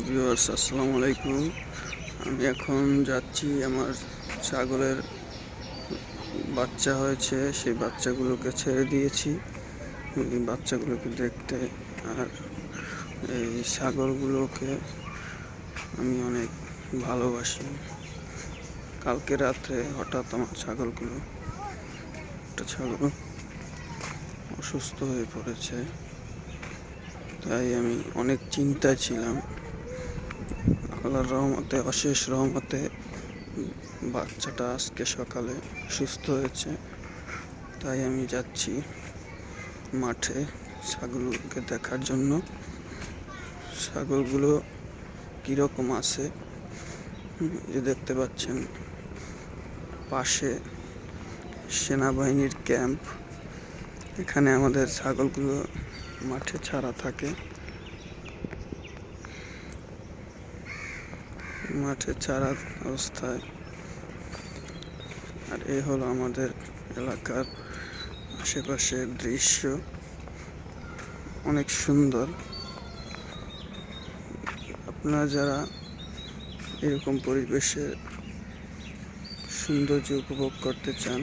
Viewers আসসালামু আলাইকুম। আমি এখন যাচ্ছি আমার ছাগলের বাচ্চা হয়েছে, সেই বাচ্চাগুলোকে ছেড়ে দিয়েছি এই বাচ্চাগুলোকে দেখতে। আর এই ছাগলগুলোকে আমি অনেক ভালোবাসি। কালকে রাত্রে হঠাৎ আমার একটা ছাগল অসুস্থ হয়ে পড়েছে, তাই আমি অনেক চিন্তায় ছিলাম। আল্লাহর রহমতে, অশেষ রহমতে বাচ্চাটা আজকে সকালে সুস্থ হয়েছে। তাই আমি যাচ্ছি মাঠে ছাগলগুলোকে দেখার জন্য। ছাগলগুলো কীরকম আছে যে দেখতে পাচ্ছেন, পাশে সেনাবাহিনীর ক্যাম্প। এখানে আমাদের ছাগলগুলো মাঠে ছাড়া থাকে, মাঠে ছাড়া অবস্থায়। আর এই হলো আমাদের এলাকার আশেপাশের দৃশ্য, অনেক সুন্দর। আপনারা যারা এরকম পরিবেশের সৌন্দর্য উপভোগ করতে চান,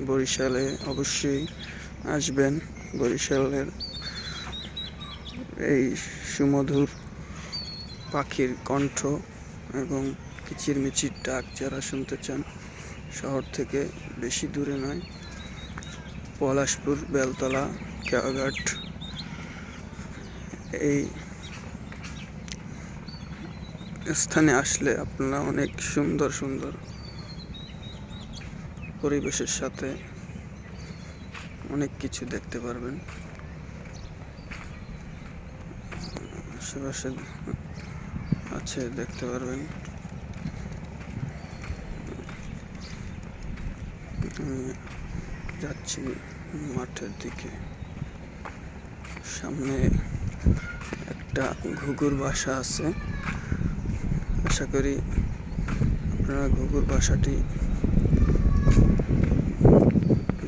বরিশালে অবশ্যই আসবেন। বরিশালের এই সুমধুর পাখির কণ্ঠ এবং কিচিরমিচির ডাক যারা শুনতে চান, শহর থেকে বেশি দূরে নয়, পলাশপুর, বেলতলা, কেওয়াঘাট, এই স্থানে আসলে আপনারা অনেক সুন্দর সুন্দর পরিবেশের সাথে অনেক কিছু দেখতে পারবেন। আশেপাশে আছে, দেখতে পারবেন। আমি যাচ্ছি মাঠের দিকে। সামনে একটা ঘুঘুর বাসা আছে, আশা করি আপনারা ঘুঘুর বাসাটি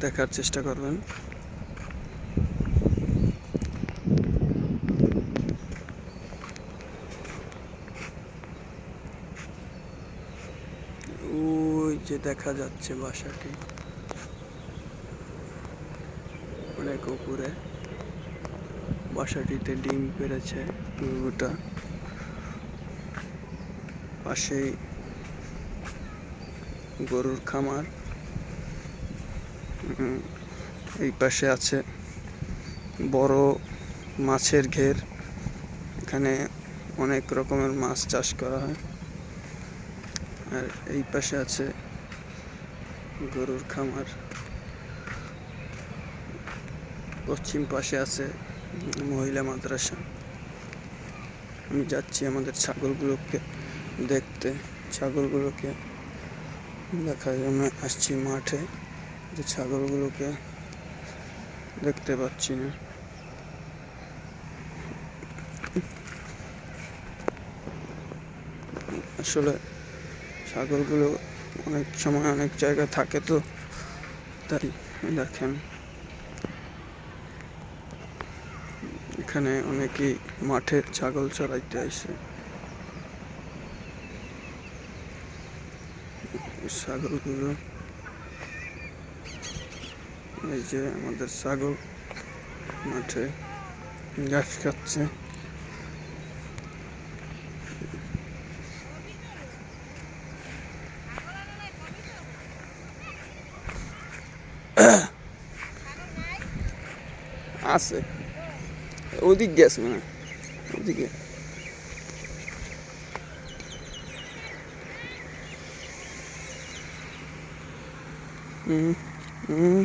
দেখার চেষ্টা করবেন। ওই যে দেখা যাচ্ছে বাসাটি অনেক উপরে। বাসাটিতে ডিম পেড়েছে ঘুঘুটা। পাশেই গরুর খামার, এই পাশে আছে বড় মাছের ঘের। এখানে অনেক রকমের মাছ চাষ করা হয়। আর এই পাশে আছে গরুর খামার। পশ্চিম পাশে আছে মহিলা মাদ্রাসা। আমি যাচ্ছি আমাদের ছাগলগুলোকে দেখতে, ছাগলগুলোকে দেখার জন্য আসছি মাঠে, যে ছাগলগুলোকে দেখতে পাচ্ছি না। আসলে ছাগলগুলো অনেক সময় অনেক জায়গায় থাকে, তো তাই দেখেন এখানে অনেকেই মাঠে ছাগল চড়াইতে আসে। ছাগলগুলো, এই যে আমাদের ছাগল মাঠে ঘাস খাচ্ছে। আছে ওদিক গেছে, মানে ওদিকে হুম হুম